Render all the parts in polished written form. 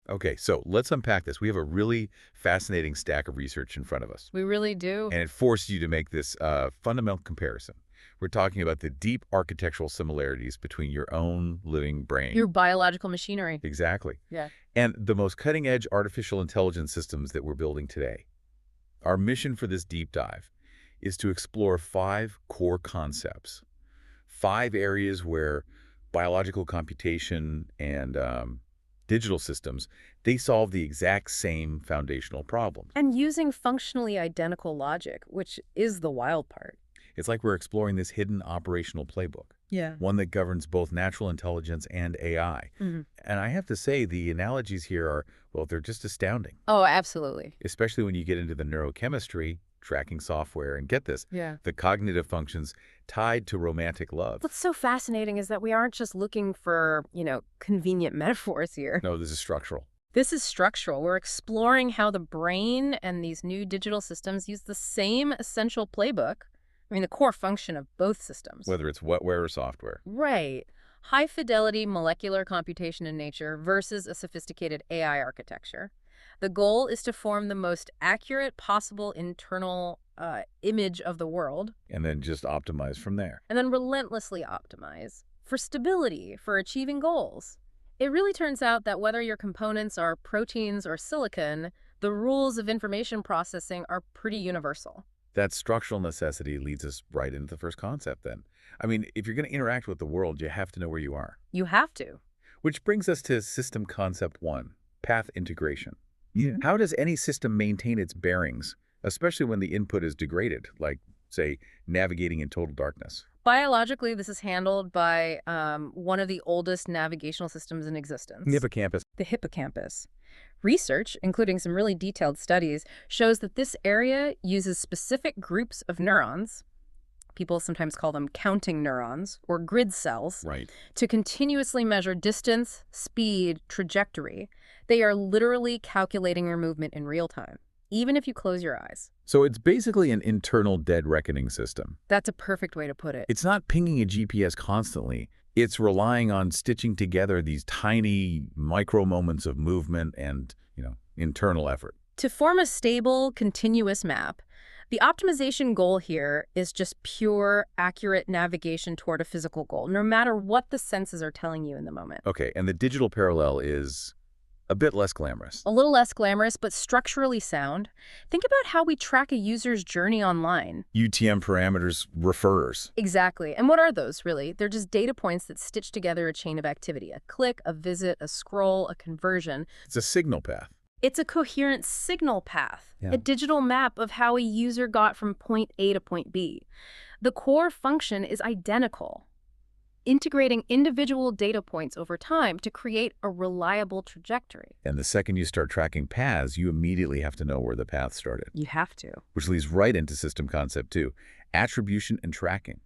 Okay, so let's unpack this. We have a really fascinating stack of research in front of us, We really do. and it forced you to make this fundamental comparison. We're talking about the deep architectural similarities between your own living Your brain. biological machinery. Exactly. Yeah. And the most cutting-edge artificial intelligence systems that we're building today. Our mission for this deep dive is to explore 5 core concepts, 5 areas where biological computation and digital systems, they solve the exact same foundational problems. And using functionally identical logic, which is the wild part. It's like we're exploring this hidden operational playbook, Yeah. one that governs both natural intelligence and AI. And I have to say, the analogies here are, well, they're just astounding, Oh, absolutely. especially when you get into the neurochemistry, tracking software, and get this, Yeah. the cognitive functions tied to romantic love. What's so fascinating is that we aren't just looking for, convenient metaphors here. No, this is structural. This is structural. We're exploring how the brain and these new digital systems use the same essential playbook. I mean, the core function of both systems. Whether it's wetware or software. Right. High fidelity molecular computation in nature versus a sophisticated AI architecture. The goal is to form the most accurate possible internal image of the world, And then just optimize from there. and then relentlessly optimize for stability, for achieving goals. It really turns out that whether your components are proteins or silicon, the rules of information processing are pretty universal. That structural necessity leads us right into the first concept then. I mean, if you're going to interact with the world, you have to know where you are. You have to. Which brings us to system concept 1, path integration. Yeah. How does any system maintain its bearings, especially when the input is degraded, like, say, navigating in total darkness? Biologically, this is handled by one of the oldest navigational systems in existence. Hippocampus. The hippocampus. Research, including some really detailed studies, shows that this area uses specific groups of neurons, people sometimes call them counting neurons, or grid cells, Right. to continuously measure distance, speed, trajectory. They are literally calculating your movement in real time, even if you close your eyes. So it's basically an internal dead reckoning system. That's a perfect way to put it. It's not pinging a GPS constantly. It's relying on stitching together these tiny micro moments of movement and, internal effort. To form a stable, continuous map, the optimization goal here is just pure, accurate navigation toward a physical goal, no matter what the senses are telling you in the moment. Okay, and the digital parallel is a bit less glamorous. A little less glamorous, but structurally sound. Think about how we track a user's journey online. UTM parameters referrers. Exactly. And what are those, really? They're just data points that stitch together a chain of activity. A click, a visit, a scroll, a conversion. It's a signal path. It's a coherent signal path, Yeah. a digital map of how a user got from point A to point B. The core function is identical, integrating individual data points over time to create a reliable trajectory. And the second you start tracking paths, you immediately have to know where the path started, You have to. which leads right into system concept 2, attribution and tracking.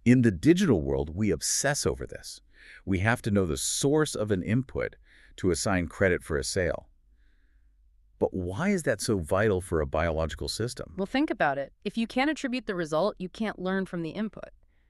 In the digital world, we obsess over this. We have to know the source of an input to assign credit for a sale. But why is that so vital for a biological system? Well, think about it. If you can't attribute the result, you can't learn from the input.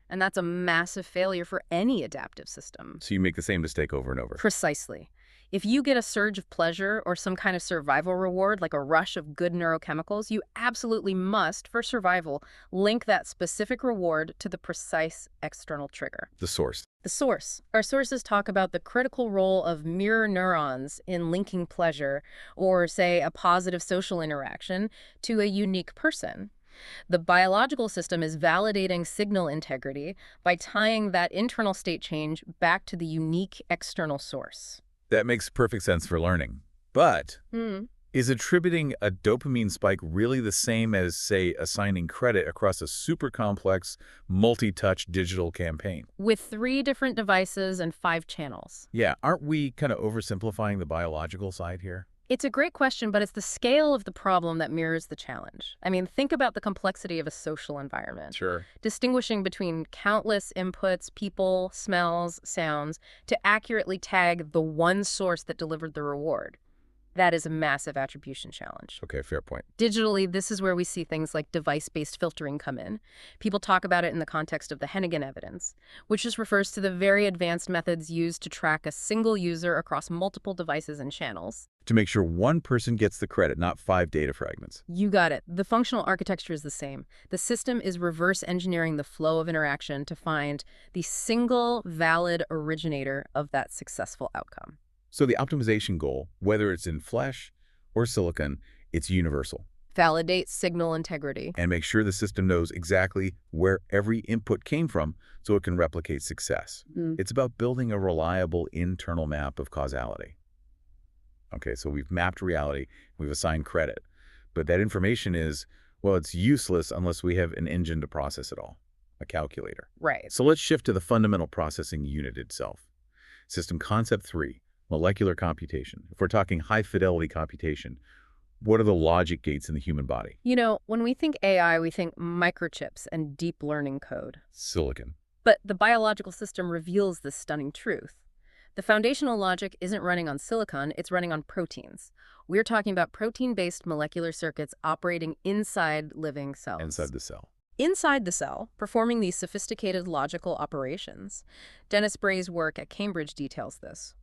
And that's a massive failure for any adaptive system. So you make the same mistake over and over. Precisely. If you get a surge of pleasure or some kind of survival reward, like a rush of good neurochemicals, you absolutely must, for survival, link that specific reward to the precise external trigger. The source. The source. Our sources talk about the critical role of mirror neurons in linking pleasure or, say, a positive social interaction to a unique person. The biological system is validating signal integrity by tying that internal state change back to the unique external source. That makes perfect sense for learning. But is attributing a dopamine spike really the same as, say, assigning credit across a super complex, multi-touch digital campaign? With 3 different devices and 5 channels. Yeah, aren't we kind of oversimplifying the biological side here? It's a great question, but it's the scale of the problem that mirrors the challenge. I mean, think about the complexity of a social environment. Sure. Distinguishing between countless inputs, people, smells, sounds, to accurately tag the one source that delivered the reward. That is a massive attribution challenge. Okay, fair point. Digitally, this is where we see things like device-based filtering come in. People talk about it in the context of the Hennigan evidence, which just refers to the very advanced methods used to track a single user across multiple devices and channels. To make sure one person gets the credit, not 5 data fragments. You got it. The functional architecture is the same. The system is reverse engineering the flow of interaction to find the single valid originator of that successful outcome. So the optimization goal, whether it's in flesh or silicon, it's universal. Validate signal integrity. And make sure the system knows exactly where every input came from so it can replicate success. It's about building a reliable internal map of causality. Okay, so we've mapped reality, we've assigned credit. But that information is, well, it's useless unless we have an engine to process it all, a calculator. Right. So let's shift to the fundamental processing unit itself. System concept 3. Molecular computation. If we're talking high-fidelity computation, what are the logic gates in the human body? You know, when we think AI, we think microchips and deep learning code. Silicon. But the biological system reveals this stunning truth. The foundational logic isn't running on silicon, it's running on proteins. We're talking about protein-based molecular circuits operating inside living cells. Inside the cell. Inside the cell, performing these sophisticated logical operations. Dennis Bray's work at Cambridge details this.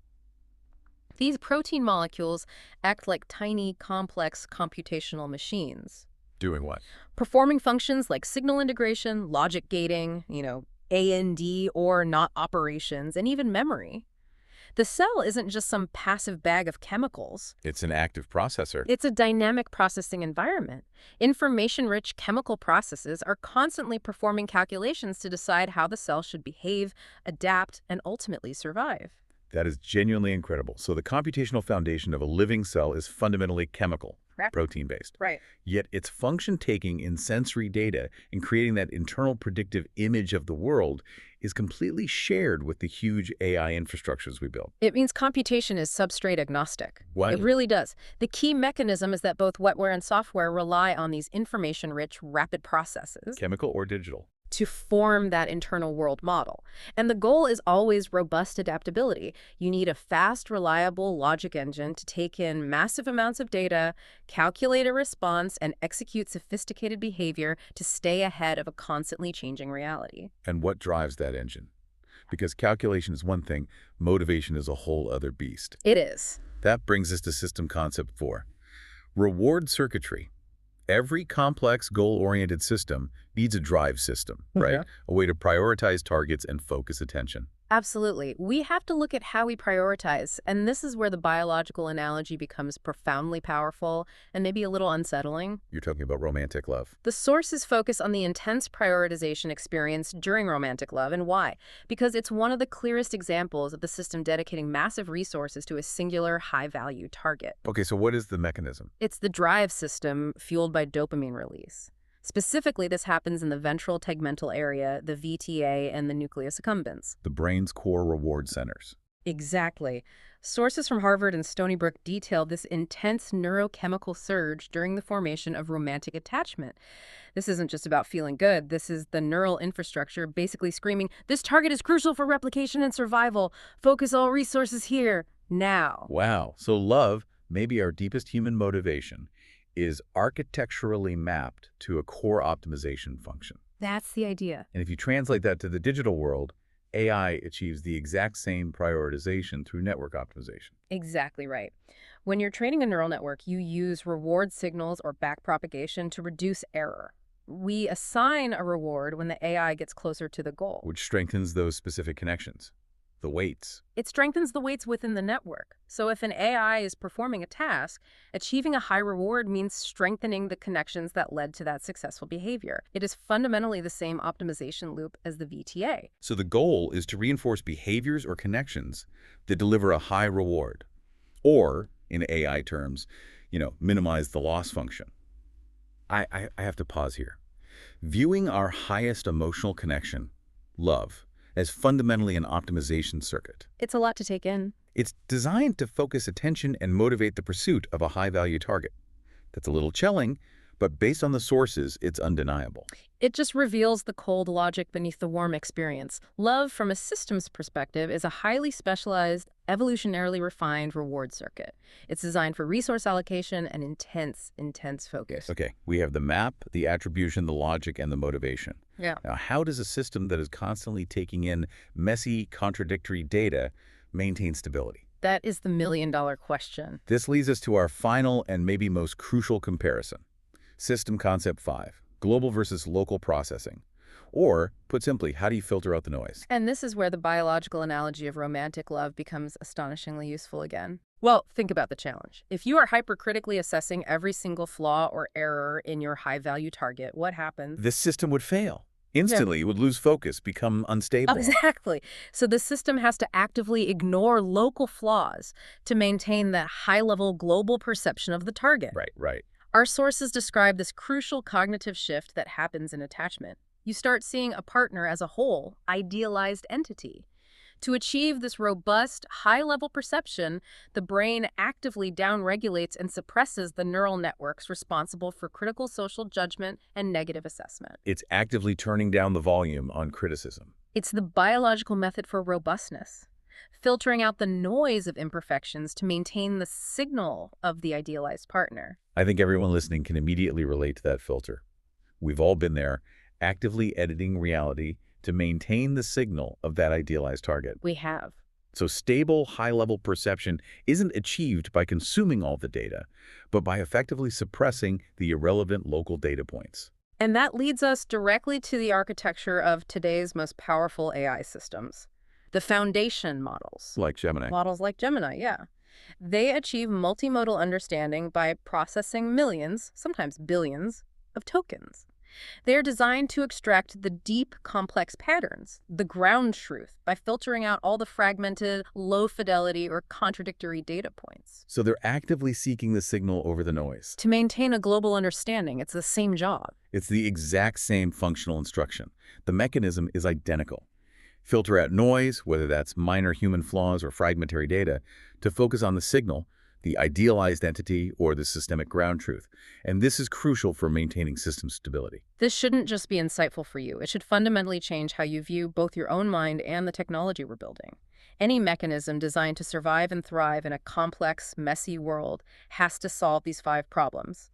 These protein molecules act like tiny, complex computational machines. Doing what? Performing functions like signal integration, logic gating, AND or not operations, and even memory. The cell isn't just some passive bag of chemicals. It's an active processor. It's a dynamic processing environment. Information-rich chemical processes are constantly performing calculations to decide how the cell should behave, adapt, and ultimately survive. That is genuinely incredible. So the computational foundation of a living cell is fundamentally chemical, protein-based. Right. Yet its function-taking in sensory data and creating that internal predictive image of the world is completely shared with the huge AI infrastructures we build. It means computation is substrate agnostic. What? It really does. The key mechanism is that both wetware and software rely on these information-rich, rapid processes Chemical or digital? to form that internal world model. And the goal is always robust adaptability. You need a fast, reliable logic engine to take in massive amounts of data, calculate a response, and execute sophisticated behavior to stay ahead of a constantly changing reality. And what drives that engine? Because calculation is one thing, motivation is a whole other beast. It is. That brings us to system concept 4. Reward circuitry. Every complex, goal-oriented system needs a drive system, right? A way to prioritize targets and focus attention. Absolutely. We have to look at how we prioritize, and this is where the biological analogy becomes profoundly powerful and maybe a little unsettling. You're talking about romantic love. The sources focus on the intense prioritization experience during romantic love, and why? Because it's one of the clearest examples of the system dedicating massive resources to a singular high-value target. Okay, so what is the mechanism? It's the drive system fueled by dopamine release. Specifically, this happens in the ventral tegmental area, the VTA, and the nucleus accumbens. The brain's core reward centers. Exactly. Sources from Harvard and Stony Brook detail this intense neurochemical surge during the formation of romantic attachment. This isn't just about feeling good. This is the neural infrastructure basically screaming, "This target is crucial for replication and survival. Focus all resources here, now." Wow. So love, maybe our deepest human motivation, is architecturally mapped to a core optimization function. That's the idea. And if you translate that to the digital world, AI achieves the exact same prioritization through network optimization. Exactly right. When you're training a neural network, you use reward signals or backpropagation to reduce error. We assign a reward when the AI gets closer to the goal. Which strengthens those specific connections, the weights. It strengthens the weights within the network. So if an AI is performing a task, achieving a high reward means strengthening the connections that led to that successful behavior. It is fundamentally the same optimization loop as the VTA. So the goal is to reinforce behaviors or connections that deliver a high reward, or, in AI terms, minimize the loss function. I have to pause here. Viewing our highest emotional connection, love, as fundamentally an optimization circuit. It's a lot to take in. It's designed to focus attention and motivate the pursuit of a high-value target. That's a little chilling, But based on the sources, it's undeniable. It just reveals the cold logic beneath the warm experience. Love, from a systems perspective, is a highly specialized, evolutionarily refined reward circuit. It's designed for resource allocation and intense focus. Okay, we have the map, the attribution, the logic, and the motivation. Yeah. Now, how does a system that is constantly taking in messy, contradictory data maintain stability? That is the million-dollar question. This leads us to our final and maybe most crucial comparison. System concept 5, global versus local processing. Or, put simply, how do you filter out the noise? And this is where the biological analogy of romantic love becomes astonishingly useful again. Well, think about the challenge. If you are hypercritically assessing every single flaw or error in your high-value target, what happens? This system would fail. Instantly, it would lose focus, become unstable. Exactly. So the system has to actively ignore local flaws to maintain that high-level global perception of the target. Right. Our sources describe this crucial cognitive shift that happens in attachment. You start seeing a partner as a whole, idealized entity. To achieve this robust, high-level perception, the brain actively downregulates and suppresses the neural networks responsible for critical social judgment and negative assessment. It's actively turning down the volume on criticism. It's the biological method for robustness, filtering out the noise of imperfections to maintain the signal of the idealized partner. I think everyone listening can immediately relate to that filter. We've all been there, actively editing reality to maintain the signal of that idealized target. We have. So stable, high-level perception isn't achieved by consuming all the data, but by effectively suppressing the irrelevant local data points. And that leads us directly to the architecture of today's most powerful AI systems. The foundation models. Like Gemini. Models like Gemini, yeah. They achieve multimodal understanding by processing millions, sometimes billions, of tokens. They are designed to extract the deep, complex patterns, the ground truth, by filtering out all the fragmented, low-fidelity, or contradictory data points. So they're actively seeking the signal over the noise. To maintain a global understanding, it's the same job. It's the exact same functional instruction. The mechanism is identical. Filter out noise, whether that's minor human flaws or fragmentary data, to focus on the signal, the idealized entity, or the systemic ground truth. And this is crucial for maintaining system stability. This shouldn't just be insightful for you. It should fundamentally change how you view both your own mind and the technology we're building. Any mechanism designed to survive and thrive in a complex, messy world has to solve these 5 problems: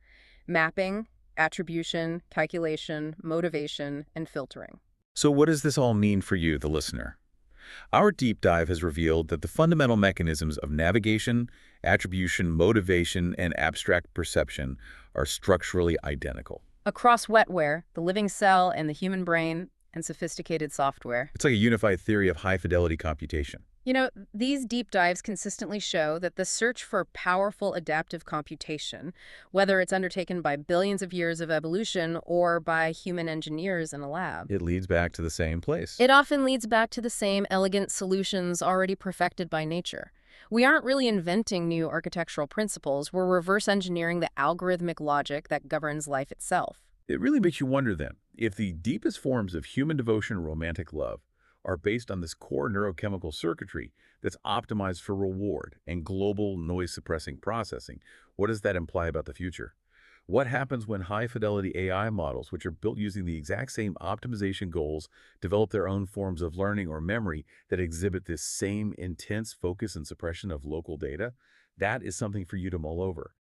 mapping, attribution, calculation, motivation, and filtering. So what does this all mean for you, the listener? Our deep dive has revealed that the fundamental mechanisms of navigation, attribution, motivation, and abstract perception are structurally identical. Across Wetware, the living cell, and the human brain, and sophisticated software. It's like a unified theory of high-fidelity computation. You know, these deep dives consistently show that the search for powerful adaptive computation, whether it's undertaken by billions of years of evolution or by human engineers in a lab, It leads back to the same place. it often leads back to the same elegant solutions already perfected by nature. We aren't really inventing new architectural principles, we're reverse engineering the algorithmic logic that governs life itself. It really makes you wonder then, if the deepest forms of human devotion and romantic love are based on this core neurochemical circuitry that's optimized for reward and global noise-suppressing processing, what does that imply about the future? What happens when high-fidelity AI models, which are built using the exact same optimization goals, develop their own forms of learning or memory that exhibit this same intense focus and suppression of local data? That is something for you to mull over.